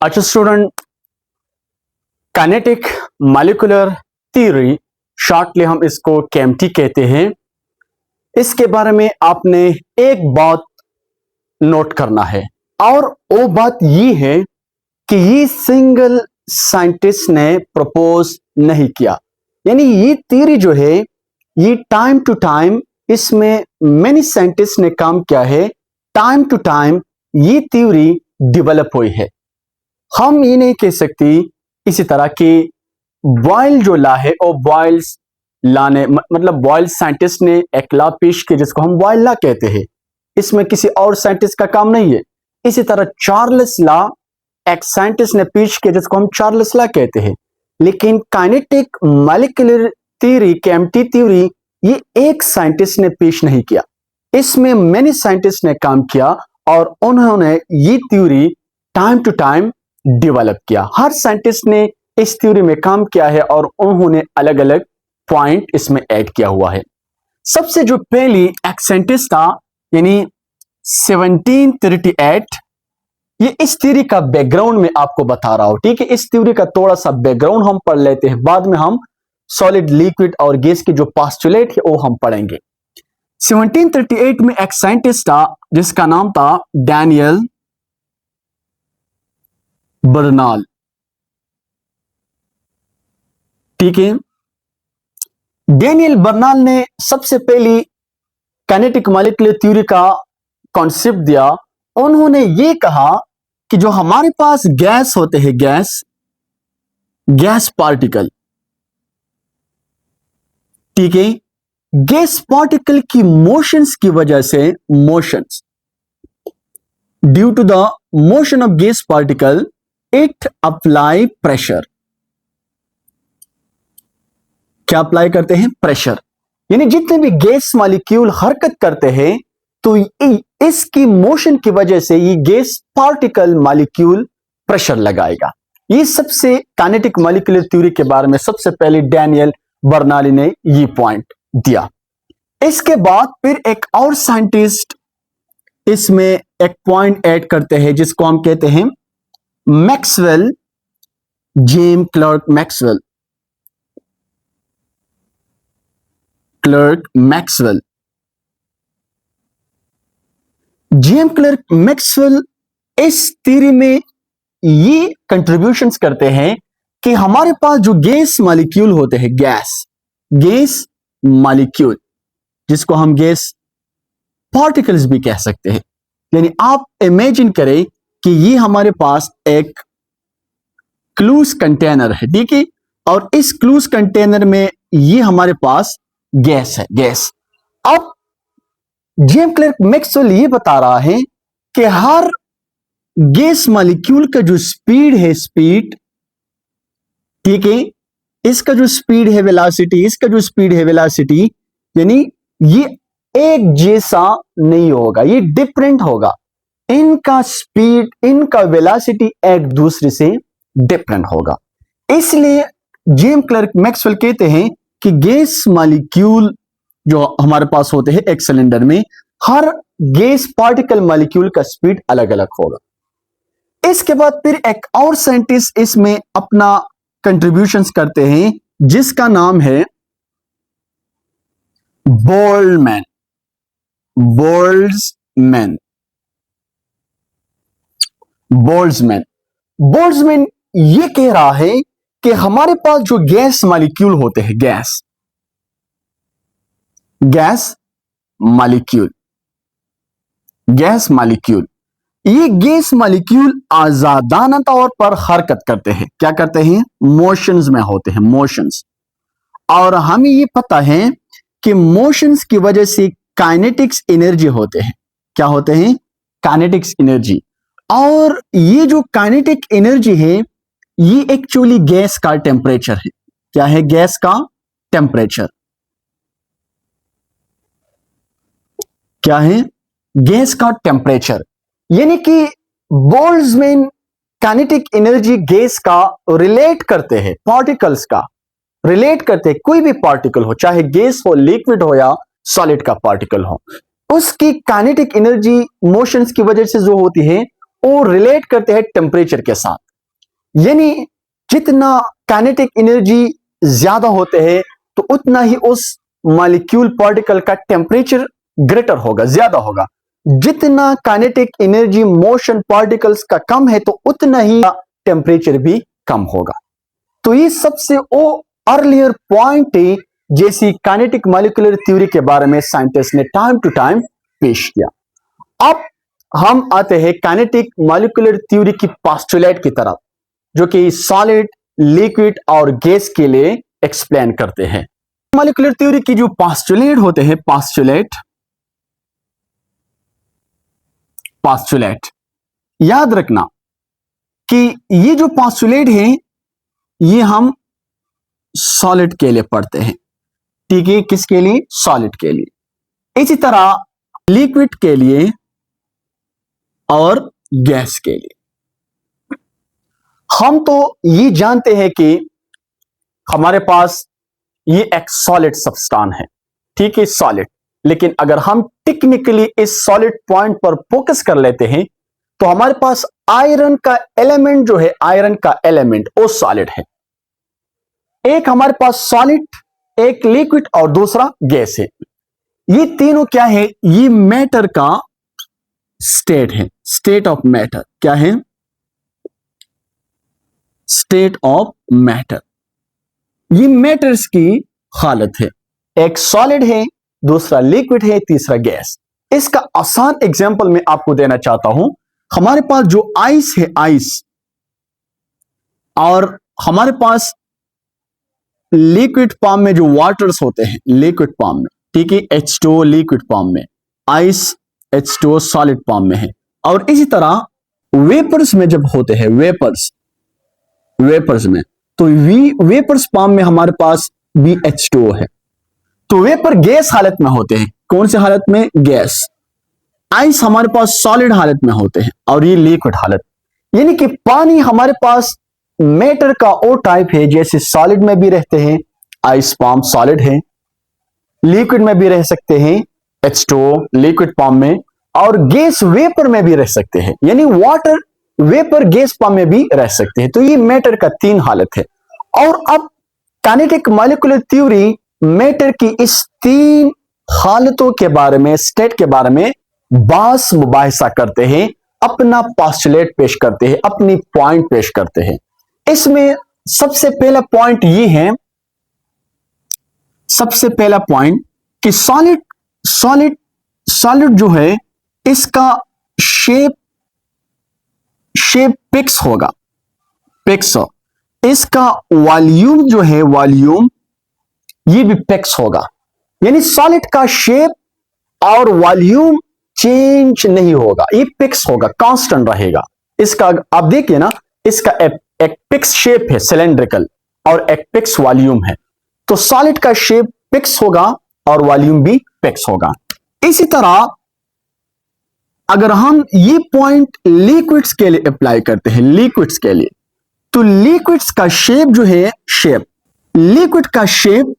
अच्छा student, kinetic molecular theory, shortly हम इसको केएमटी कहते हैं। इसके बारे में आपने एक बात नोट करना है और वो बात ये है कि ये सिंगल साइंटिस्ट ने प्रपोज नहीं किया। यानी ये थ्योरी जो है ये टाइम टू टाइम इसमें मेनी साइंटिस्ट ने काम किया है। टाइम टू टाइम ये थ्योरी डेवलप हुई है। हम ये नहीं कह सकते इसी तरह की बॉयल जो ला है और बॉयल्स ला ने मतलब बॉयल साइंटिस्ट ने एक ला पेश किया जिसको हम बॉयल ला कहते हैं। इसमें किसी और साइंटिस्ट का काम नहीं है। इसी तरह चार्ल्स ला एक साइंटिस्ट ने पेश किया जिसको हम चार्ल्स ला कहते हैं। लेकिन kinetic molecular theory, KMT theory, ये एक साइंटिस्ट ने पेश नहीं किया। इसमें मेनी साइंटिस्ट ने काम किया और उन्होंने ये theory time to time develop किया। हर साइंटिस्ट ने इस थ्योरी में काम किया है और उन्होंने अलग अलग पॉइंट इसमें ऐड किया हुआ है। सबसे जो पहली एक साइंटिस्ट था यानी 1738, ये इस थ्योरी का बैकग्राउंड में आपको बता रहा हूं। ठीक है, इस थ्योरी का थोड़ा सा बैकग्राउंड हम पढ़ लेते हैं, बाद में हम सॉलिड, लिक्विड और गैस की जो पोस्टुलेट है वो हम पढ़ेंगे। 1738 में एक साइंटिस्ट था जिसका नाम था डैनियल बर्नौली। ठीक है, डैनियल बर्नौली ने सबसे पहली काइनेटिक मॉलिक्यूलर थ्योरी का कॉन्सेप्ट दिया। उन्होंने ये कहा कि जो हमारे पास गैस होते हैं, गैस पार्टिकल, ठीक है, गैस पार्टिकल की मोशंस की वजह से, motions, due to the motion of gas particle it apply pressure. क्या अप्लाई करते हैं? प्रेशर। यानी जितने भी गैस मॉलिक्यूल हरकत करते हैं तो इसकी मोशन की वजह से ये गैस पार्टिकल मॉलिक्यूल प्रेशर लगाएगा। ये सबसे काइनेटिक मॉलिक्यूलर थ्योरी के बारे में सबसे पहले डैनियल बर्नौली ने ये पॉइंट दिया। इसके बाद फिर एक और साइंटिस्ट इसमें एक पॉइंट ऐड करते हैं जिसको हम कहते हैं Maxwell, James clerk Maxwell. James clerk Maxwell इस थ्योरी में ये कंट्रीब्यूशंस करते हैं कि हमारे पास जो गैस मॉलिक्यूल होते हैं, गैस मॉलिक्यूल, जिसको हम गैस पार्टिकल्स भी कह सकते हैं। यानी आप इमेजिन करें कि ये हमारे पास एक क्लोज कंटेनर है, ठीक है, और इस क्लोज कंटेनर में ये हमारे पास गैस है, गैस। अब जेम्स क्लर्क मैक्सवेल ये बता रहा है कि हर गैस मॉलिक्यूल का जो स्पीड है, ठीक है, इसका जो स्पीड है वेलोसिटी, इसका जो स्पीड है वेलोसिटी, यानी ये एक जैसा नहीं होगा, ये डिफरेंट होगा। इनका स्पीड, इनका वेलोसिटी एक दूसरे से डिफरेंट होगा। इसलिए जेम्स क्लर्क मैक्सवेल कहते हैं कि गैस मॉलिक्यूल जो हमारे पास होते हैं एक सिलेंडर में, हर गैस पार्टिकल मॉलिक्यूल का स्पीड अलग अलग होगा। इसके बाद फिर एक और साइंटिस्ट इसमें अपना कंट्रीब्यूशंस करते हैं जिसका नाम है बोल्ट्जमैन। बोल्ट्जमैन ये कह रहा है कि हमारे पास जो गैस मॉलिक्यूल होते हैं, गैस मॉलिक्यूल, ये गैस मॉलिक्यूल आजादाना तौर पर हरकत करते हैं। क्या करते हैं? मोशंस में होते हैं, मोशंस। और हमें ये पता है कि मोशंस की वजह से काइनेटिक्स एनर्जी होते हैं। क्या होते हैं? Kinetics energy. और ये जो काइनेटिक एनर्जी है ये एक्चुअली गैस का टेम्परेचर है। क्या है? गैस का टेम्परेचर। क्या है? गैस का टेम्परेचर। यानी कि बोल्ट्जमैन काइनेटिक एनर्जी गैस का रिलेट करते हैं, पार्टिकल्स का रिलेट करते हैं। कोई भी पार्टिकल हो, चाहे गैस हो, लिक्विड हो या सॉलिड का पार्टिकल हो, उसकी काइनेटिक एनर्जी मोशंस की वजह से जो होती है वो रिलेट करते हैं टेम्परेचर के साथ। यानी जितना काइनेटिक एनर्जी ज्यादा होते हैं तो उतना ही उस मॉलिक्यूल पार्टिकल का टेम्परेचर ग्रेटर होगा, ज्यादा होगा। जितना काइनेटिक एनर्जी मोशन पार्टिकल्स का कम है तो उतना ही टेम्परेचर भी कम होगा। तो ये सबसे वो अर्लियर पॉइंट है जैसी काइनेटिक मॉलिक्यूलर थ्योरी के बारे में साइंटिस्ट ने टाइम टू टाइम पेश किया। अब हम आते हैं काइनेटिक मॉलिक्यूलर थ्योरी की पोस्टुलेट की तरफ, जो कि सॉलिड, लिक्विड और गैस के लिए एक्सप्लेन करते हैं। मॉलिक्यूलर थ्योरी की जो पोस्टुलेट होते हैं, पोस्टुलेट याद रखना कि ये जो पोस्टुलेट है ये हम सॉलिड के लिए पढ़ते हैं, ठीक है। किसके लिए? सॉलिड के लिए। इसी तरह लिक्विड के लिए और गैस के लिए। हम तो ये जानते हैं कि हमारे पास ये एक सॉलिड सब्सटेंस है, ठीक है, सॉलिड। लेकिन अगर हम टेक्निकली इस सॉलिड पॉइंट पर फोकस कर लेते हैं तो हमारे पास आयरन का एलिमेंट जो है, आयरन का एलिमेंट वो सॉलिड है। एक हमारे पास सॉलिड, एक लिक्विड और दूसरा गैस है। ये तीनों क्या है? ये मैटर का स्टेट है, स्टेट ऑफ मैटर। क्या है? State of matter. ये मैटर्स की हालत है। एक सॉलिड है, दूसरा लिक्विड है, तीसरा गैस। इसका आसान एग्जांपल मैं आपको देना चाहता हूं। हमारे पास जो आइस है, आइस, और हमारे पास लिक्विड फॉर्म में जो वाटर्स होते हैं, लिक्विड फॉर्म में, ठीक है, H2O लिक्विड फॉर्म में, आइस H2O सॉलिड फॉर्म में है। और इसी तरह वेपर्स में जब होते हैं, वेपर्स में, तो वेपर्स फॉर्म में हमारे पास भी H2O है। तो वेपर गैस हालत में होते हैं। कौन सी हालत में? गैस। आइस हमारे पास सॉलिड हालत में होते हैं और ये लिक्विड हालत। यानी कि पानी हमारे पास मैटर का ओ टाइप है, जैसे सॉलिड में भी रहते हैं, आइस फॉर्म सॉलिड है, लिक्विड में भी रह सकते हैं, H2O लिक्विड फॉर्म में, और गैस वेपर में भी रह सकते हैं, यानी वाटर वेपर गैस फॉर्म में भी रह सकते हैं। तो ये मैटर का तीन हालत है। और अब काइनेटिक मॉलिक्यूलर थ्योरी मैटर की इस तीन हालतों के बारे में, स्टेट के बारे में बहस मुबाहिसा करते हैं, अपना पोस्टुलेट पेश करते हैं, अपनी पॉइंट पेश करते हैं। इसमें सबसे पहला पॉइंट ये है, सबसे पहला पॉइंट कि सॉलिड जो है इसका शेप पिक्स होगा, पिक्स। इसका वॉल्यूम जो है, वॉल्यूम ये भी पिक्स होगा। यानी सॉलिड का शेप और वॉल्यूम चेंज नहीं होगा, ये पिक्स होगा, कांस्टेंट रहेगा। इसका आप देखिए ना, इसका एक पिक्स शेप है सिलेंड्रिकल और एक पिक्स वॉल्यूम है। तो सॉलिड का शेप पिक्स होगा और वॉल्यूम भी पिक्स होगा। इसी तरह अगर हम ये पॉइंट लिक्विड्स के लिए अप्लाई करते हैं, लिक्विड्स के लिए, तो लिक्विड्स का शेप जो है, शेप, लिक्विड का शेप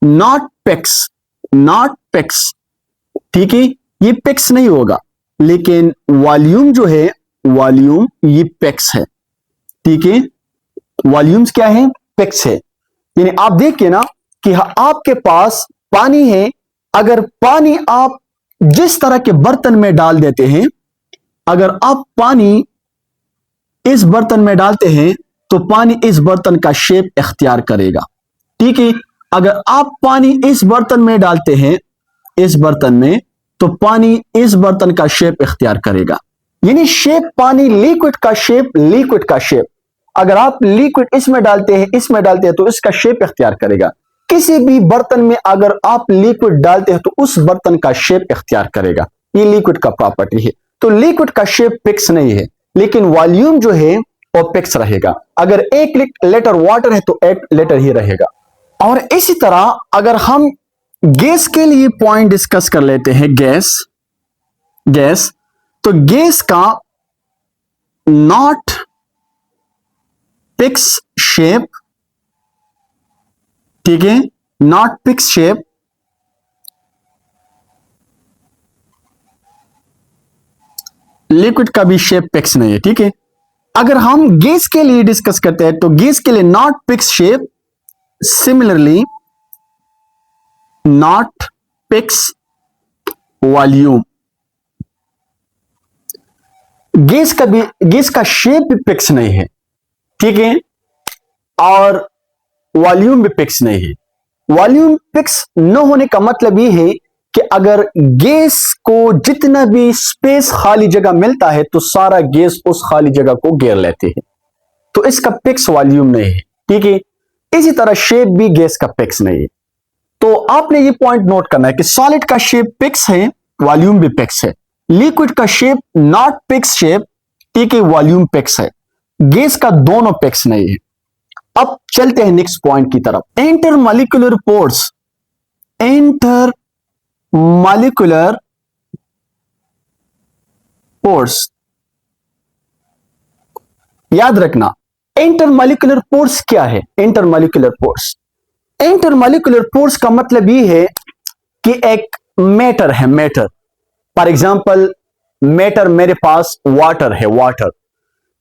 नॉट पिक्स, ठीक है, ये पिक्स नहीं होगा। लेकिन वॉल्यूम जो है, वॉल्यूम ये पिक्स है, ठीक है, वॉल्यूम्स क्या है? पिक्स है। यानी आप देखिए ना कि आपके पास पानी है, अगर पानी आप जिस तरह के बर्तन में डाल देते हैं, अगर आप पानी इस बर्तन में डालते हैं तो पानी इस बर्तन का शेप इख्तियार करेगा, ठीक है। अगर आप पानी इस बर्तन में डालते हैं, इस बर्तन में, तो पानी इस बर्तन का शेप इख्तियार करेगा। यानी शेप, पानी, लिक्विड का शेप, लिक्विड का शेप। अगर आप लिक्विड इसमें डालते हैं, इसमें डालते हैं, तो इसका शेप इख्तियार करेगा। किसी भी बर्तन में अगर आप लिक्विड डालते हैं तो उस बर्तन का शेप इख्तियार करेगा। ये लिक्विड का प्रॉपर्टी है। तो लिक्विड का शेप फिक्स नहीं है, लेकिन वॉल्यूम जो है वो फिक्स रहेगा। अगर 1 लीटर वाटर है तो 1 लीटर ही रहेगा। और इसी तरह अगर हम गैस के लिए पॉइंट डिस्कस कर लेते हैं, गैस, तो गैस का नॉट फिक्स शेप, ठीक है, नॉट फिक्स शेप, लिक्विड का भी शेप फिक्स नहीं है, ठीक है। अगर हम गैस के लिए डिस्कस करते हैं तो गैस के लिए not fix shape, similarly not fix volume. Gas का शेप भी फिक्स नहीं है, ठीक है, और वॉल्यूम भी फिक्स नहीं है। वॉल्यूम फिक्स न होने का मतलब यह है कि अगर गैस को जितना भी स्पेस खाली जगह मिलता है तो सारा गैस उस खाली जगह को घेर लेते हैं, तो इसका फिक्स वॉल्यूम नहीं है, ठीक है। इसी तरह शेप भी गैस का फिक्स नहीं है। तो आपने ये पॉइंट नोट करना है कि सॉलिड का शेप फिक्स है, वॉल्यूम भी फिक्स है। लिक्विड का शेप नॉट फिक्स शेप, ठीक है, वॉल्यूम फिक्स है। गैस का दोनों फिक्स नहीं है। अब चलते हैं नेक्स्ट पॉइंट की तरफ। इंटरमॉलिक्यूलर पोर्स, इंटरमॉलिक्यूलर पोर्स, याद रखना इंटरमॉलिक्यूलर पोर्स क्या है। इंटरमॉलिक्यूलर पोर्स, इंटरमॉलिक्यूलर पोर्स का मतलब यह है कि एक मैटर है, मैटर, फॉर एग्जांपल मैटर, मेरे पास वाटर है, वाटर,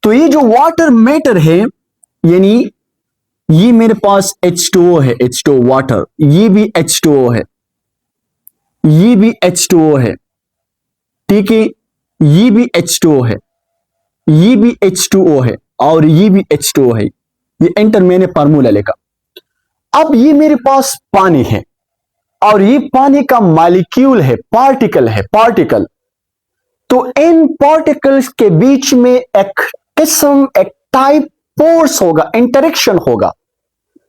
तो ये जो वाटर मैटर है, यानी ये मेरे पास H2O है, H2O वाटर, ये भी H2O है, ये भी H2O है, ठीक है, ये भी H2O है, ये भी H2O है, और ये भी H2O है। ये एंटर मैंने फार्मूला लिखा। अब ये मेरे पास पानी है और ये पानी का मॉलिक्यूल है, पार्टिकल है, पार्टिकल। तो इन पार्टिकल्स के बीच में एक किस्म, एक टाइप फोर्स होगा, इंटरेक्शन होगा,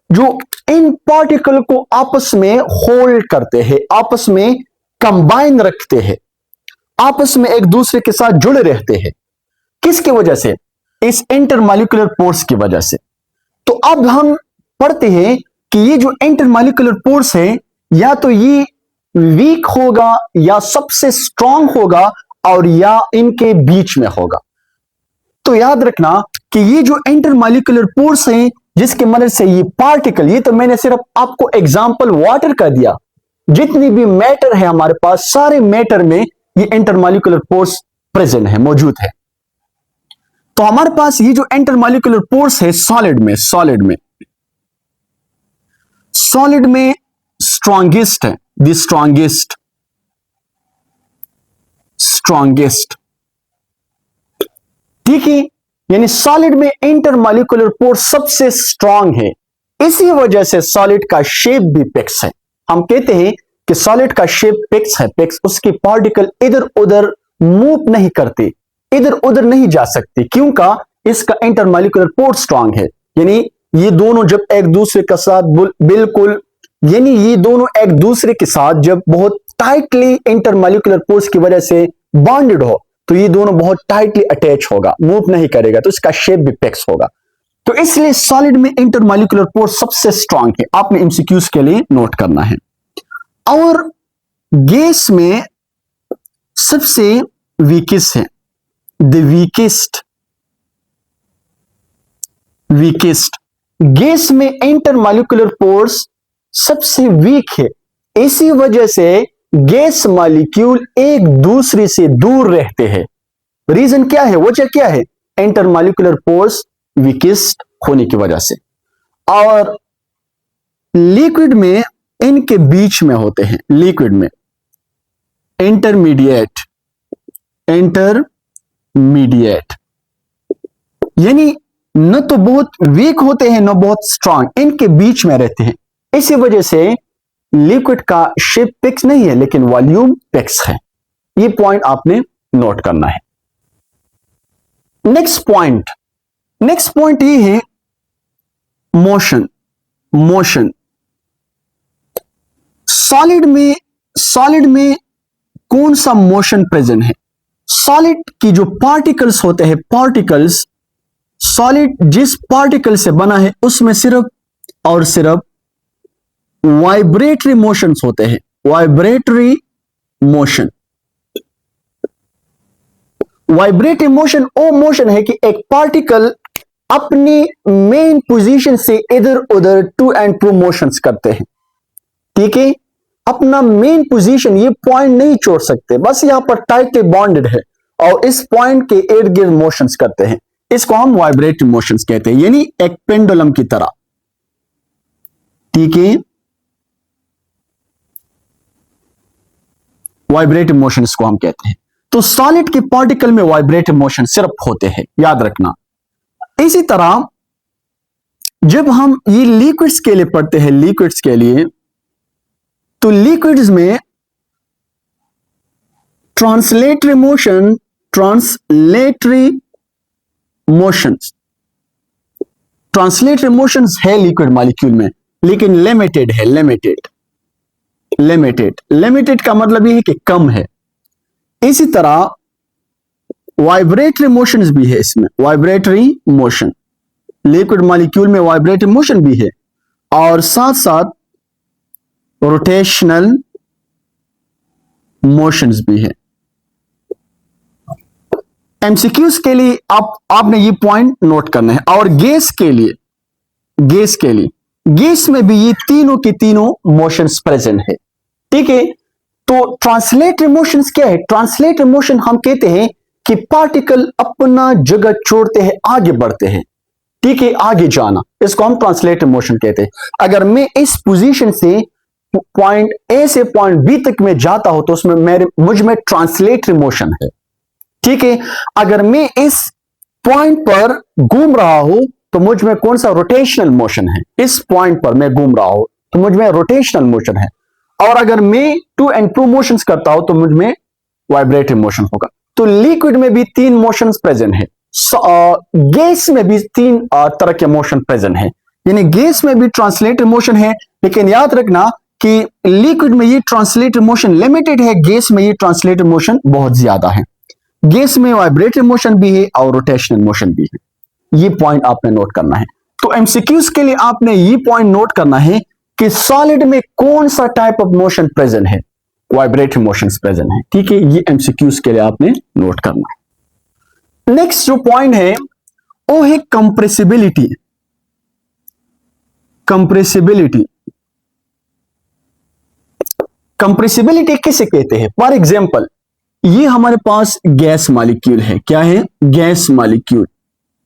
जो इन पार्टिकल को आपस में होल्ड करते हैं, आपस में कंबाइन रखते हैं, आपस में एक दूसरे के साथ जुड़े रहते हैं। किसकी वजह से? इस इंटरमॉलिक्यूलर फोर्स की वजह से। तो अब हम पढ़ते हैं कि ये जो इंटरमॉलिक्यूलर फोर्स है, या तो ये वीक होगा या सबसे स्ट्रांग होगा, और या इनके बीच में होगा। तो याद रखना कि ये जो इंटरमॉलिक्यूलर फोर्स है, जिसकी मदद से ये पार्टिकल, ये तो मैंने सिर्फ आपको एग्जांपल वाटर का दिया, जितनी भी मैटर है हमारे पास, सारे मैटर में ये इंटरमॉलिक्यूलर फोर्स प्रेजेंट है, मौजूद है। तो हमारे पास ये जो इंटरमॉलिक्यूलर फोर्स है सॉलिड में, सॉलिड में स्ट्रॉन्गेस्ट है, द स्ट्रॉन्गेस्ट, ठीक है, यानी सॉलिड में इंटरमॉलिक्यूलर फोर्स सबसे स्ट्रांग है। इसी वजह से सॉलिड का शेप भी फिक्स है। हम कहते हैं कि सॉलिड का शेप फिक्स है, फिक्स, उसके पार्टिकल इधर उधर मूव नहीं करते, इधर उधर नहीं जा सकते, क्योंकि इसका इंटरमॉलिक्यूलर फोर्स स्ट्रांग है। यानी ये दोनों जब एक दूसरे के साथ बिल्कुल, यानी ये दोनों एक दूसरे के साथ जब बहुत टाइटली इंटरमॉलिक्यूलर फोर्स की वजह से बॉन्डेड हो, तो ये दोनों बहुत टाइटली अटैच होगा, मूव नहीं करेगा, तो इसका शेप भी फिक्स होगा। तो इसलिए सॉलिड में इंटरमॉलिक्यूलर फोर्स सबसे स्ट्रांग है। आपने एमसीक्यूज के लिए नोट करना है। और गैस में सबसे वीकेस्ट है, द वीकेस्ट। गैस में इंटरमॉलिक्यूलर फोर्स सबसे वीक है। इसी वजह से गैस मॉलिक्यूल एक दूसरे से दूर रहते हैं। रीजन क्या है, वजह क्या है? इंटरमॉलिक्यूलर फोर्स वीकेस्ट होने की वजह से। और लिक्विड में इनके बीच में होते हैं, लिक्विड में इंटरमीडिएट, यानी न तो बहुत वीक होते हैं न बहुत स्ट्रांग, इनके बीच में रहते हैं। इसी वजह से लिक्विड का शेप फिक्स नहीं है, लेकिन वॉल्यूम फिक्स है। ये पॉइंट आपने नोट करना है। नेक्स्ट पॉइंट ये है मोशन। सॉलिड में कौन सा मोशन प्रेजेंट है? सॉलिड की जो पार्टिकल्स होते हैं, पार्टिकल्स, सॉलिड जिस पार्टिकल से बना है उसमें सिर्फ और सिर्फ वाइब्रेटरी मोशंस होते हैं, वाइब्रेटरी मोशन। वाइब्रेटरी मोशन वो मोशन है कि एक पार्टिकल अपनी मेन पोजीशन से इधर उधर टू एंड फ्रो मोशंस करते हैं, ठीक है, अपना मेन पोजीशन, ये पॉइंट नहीं छोड़ सकते, बस यहां पर टाइटली बॉन्डेड है और इस पॉइंट के इर्द गिर्द मोशंस करते हैं। इसको हम वाइब्रेटरी मोशंस कहते हैं, यानी एक पेंडुलम की तरह। ठीक है, वाइब्रेटरी मोशंस को हम कहते हैं। तो सॉलिड के पार्टिकल में वाइब्रेटरी मोशन सिर्फ होते हैं, याद रखना। इसी तरह जब हम ये लिक्विड्स के लिए पढ़ते हैं, लिक्विड्स के लिए, तो लिक्विड्स में ट्रांसलेटरी मोशंस है लिक्विड मॉलिक्यूल में, लेकिन लिमिटेड है। लिमिटेड का मतलब ये है कि कम है। इसी तरह वाइब्रेटरी मोशंस भी है इसमें, वाइब्रेटरी मोशन, लिक्विड मॉलिक्यूल में वाइब्रेटरी मोशन भी है, और साथ साथ रोटेशनल मोशंस भी है। एमसीक्यूज के लिए आपने ये पॉइंट नोट करना है। और गैस के लिए गैस में भी ये तीनों की तीनों मोशंस प्रेजेंट है। ठीक है, तो ट्रांसलेटरी मोशंस क्या है? ट्रांसलेटरी मोशन हम कहते हैं कि पार्टिकल अपना जगह छोड़ते हैं, आगे बढ़ते हैं। ठीक है, आगे जाना, इसको हम ट्रांसलेटरी मोशन कहते हैं। अगर मैं इस पोजीशन से पॉइंट ए से पॉइंट बी तक में जाता हूं तो उसमें मुझ में ट्रांसलेटरी मोशन है। ठीक है, अगर मैं इस पॉइंट पर घूम रहा हूं तो मुझ में कौन सा? रोटेशनल मोशन है। इस पॉइंट पर मैं घूम रहा हूं तो मुझ में रोटेशनल मोशन है। और अगर मैं टू एंड फ्रो मोशंस करता हूं तो मुझ में वाइब्रेटरी मोशन होगा। तो लिक्विड में भी तीन मोशंस प्रेजेंट है, गैस में भी तीन तरह के मोशन प्रेजेंट है। यानी गैस में भी ट्रांसलेटरी मोशन है, लेकिन याद रखना कि लिक्विड में ये ट्रांसलेटरी मोशन लिमिटेड है, गैस में ये ट्रांसलेटरी मोशन बहुत ज्यादा है। गैस में वाइब्रेटरी मोशन भी है और रोटेशनल मोशन भी है। ये पॉइंट आपने नोट करना है। तो एमसीक्यूज के लिए आपने ये पॉइंट नोट करना है कि सॉलिड में कौन सा टाइप ऑफ मोशन प्रेजेंट है? वाइब्रेटरी मोशंस प्रेजेंट है। ठीक है, ये एमसीक्यूज के लिए आपने नोट करना है। नेक्स्ट जो पॉइंट है वो है कंप्रेसिबिलिटी। कंप्रेसिबिलिटी किसे कहते हैं? फॉर एग्जाम्पल, ये हमारे पास गैस मॉलिक्यूल है। क्या है? Gas molecule.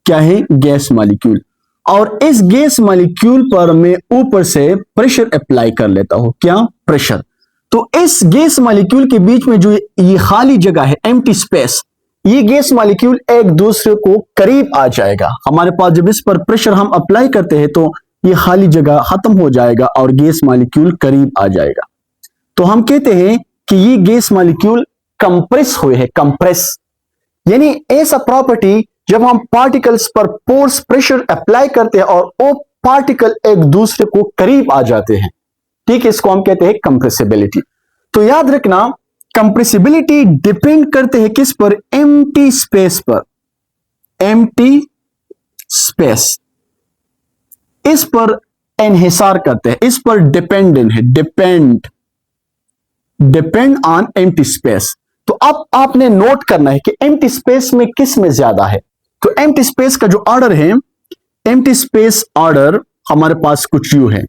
क्या है? Gas molecule. और इस गैस मॉलिक्यूल पर मैं ऊपर से प्रेशर अप्लाई कर लेता हूं। क्या? प्रेशर। तो इस गैस मॉलिक्यूल के बीच में जो ये खाली जगह है, एम्प्टी स्पेस, ये गैस मॉलिक्यूल एक दूसरे को करीब आ जाएगा। हमारे पास जब इस पर प्रेशर हम अप्लाई करते हैं तो ये खाली जगह खत्म हो जाएगा और गैस मॉलिक्यूल करीब आ जाएगा। तो हम कहते हैं कि ये गैस मॉलिक्यूल कंप्रेस हुए हैं। कंप्रेस यानी ऐसा प्रॉपर्टी जब हम पार्टिकल्स पर फोर्स प्रेशर अप्लाई करते हैं और वो पार्टिकल एक दूसरे को करीब आ जाते हैं। ठीक है, इसको हम कहते हैं कंप्रेसिबिलिटी। तो याद रखना, कंप्रेसिबिलिटी डिपेंड करते हैं किस पर? एम्प्टी स्पेस पर। एम्प्टी स्पेस, इस पर एनहिसार करते हैं, इस पर डिपेंडेंट है। Depend on empty space. तो अब आपने नोट करना है कि एम्प्टी स्पेस में किस में ज्यादा है। तो एम्प्टी स्पेस का जो ऑर्डर है, एम्प्टी स्पेस ऑर्डर हमारे पास कुछ यूं है।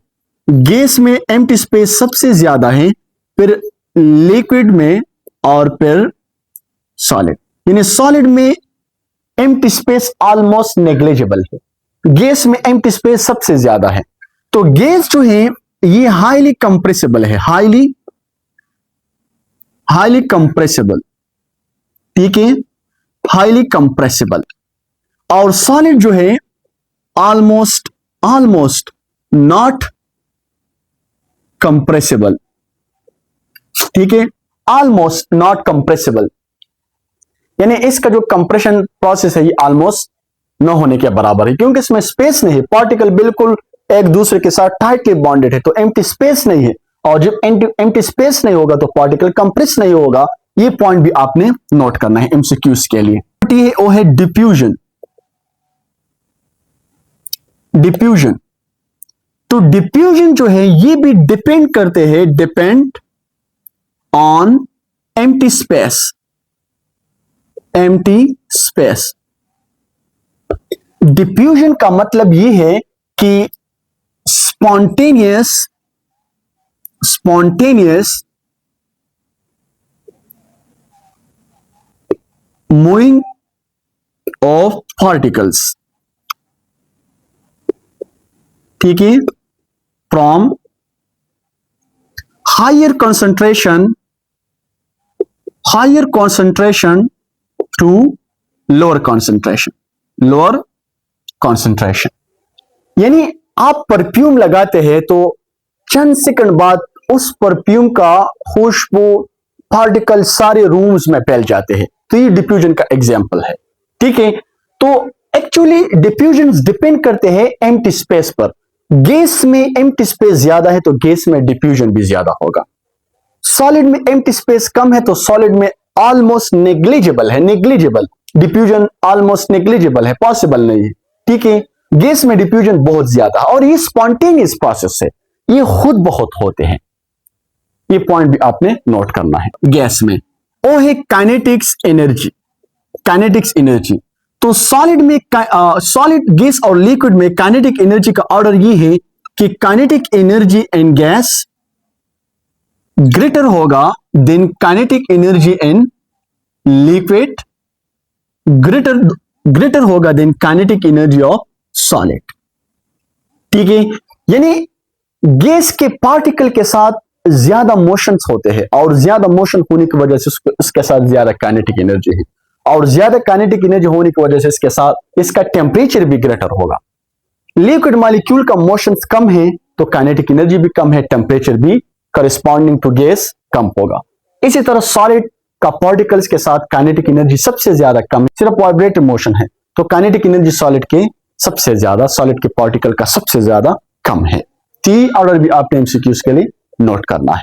गैस में एम्प्टी स्पेस सबसे ज्यादा है, फिर लिक्विड में, और फिर सॉलिड। यानी सॉलिड में एम्प्टी स्पेस ऑलमोस्ट नेग्लिजिबल है, गैस में एम्प्टी स्पेस सबसे ज्यादा है। तो गैस जो है ये हाईली कंप्रेसिबल है, हाईली कंप्रेसिबल। ठीक है, हाईली कंप्रेसिबल। और सॉलिड जो है ऑलमोस्ट नॉट कंप्रेसिबल। ठीक है, ऑलमोस्ट नॉट कंप्रेसिबल, यानी इसका जो कंप्रेशन प्रोसेस है ये ऑलमोस्ट न होने के बराबर है, क्योंकि इसमें स्पेस नहीं है। पार्टिकल बिल्कुल एक दूसरे के साथ टाइटली बॉन्डेड है, तो एम्प्टी स्पेस नहीं है। और जब एम्प्टी स्पेस नहीं होगा तो पार्टिकल कंप्रेस नहीं होगा। ये पॉइंट भी आपने नोट करना है एमसीक्यूज के लिए। वो है डिफ्यूजन। तो डिफ्यूजन जो है ये भी डिपेंड करते हैं, depend on empty space. Diffusion का मतलब ये है कि स्पॉन्टेनियस मूविंग of particles, ठीक है, from higher concentration to lower concentration. यानी आप परफ्यूम लगाते हैं तो चंद सेकंड बाद उस परफ्यूम का खुशबू पार्टिकल सारे रूम्स में फैल जाते हैं, तो ये डिफ्यूजन का एग्जांपल है, ठीक है। तो एक्चुअली डिफ्यूजन डिपेंड करते हैं एम्प्टी स्पेस पर। गैस में एम्प्टी स्पेस ज्यादा है तो गैस में डिफ्यूजन भी ज्यादा होगा। सॉलिड में एम्प्टी स्पेस कम है तो सॉलिड में almost negligible diffusion almost negligible है, पॉसिबल नहीं है, ठीक है। गैस में डिफ्यूजन बहुत ज्यादा और ये स्पॉन्टेनियस प्रोसेस है, ये खुद बहुत होते हैं, ये पॉइंट भी आपने नोट करना है। गैस में वो है काइनेटिक्स एनर्जी। तो सॉलिड में सॉलिड, गैस और लिक्विड में काइनेटिक एनर्जी का ऑर्डर ये है कि kinetic energy in gas greater होगा than kinetic energy in liquid, greater होगा than kinetic energy of solid, ठीक है। यानी गैस के पार्टिकल के साथ ज्यादा मोशंस होते हैं और ज्यादा मोशन होने की वजह से उसके साथ ज्यादा काइनेटिक एनर्जी है, और ज्यादा काइनेटिक एनर्जी होने की वजह से इसके साथ इसका टेम्परेचर भी ग्रेटर होगा। लिक्विड मॉलिक्यूल का मोशन कम है तो काइनेटिक एनर्जी भी कम है, टेम्परेचर भी करस्पॉन्डिंग टू गैस कम होगा। इसी तरह सॉलिड का पार्टिकल्स के साथ काइनेटिक एनर्जी सबसे ज्यादा कम है, सिर्फ वाइब्रेटिव मोशन है तो काइनेटिक एनर्जी सॉलिड के पार्टिकल का सबसे ज्यादा कम है। टी ऑर्डर भी आपने एमसीक्यूज के लिए नोट करना है।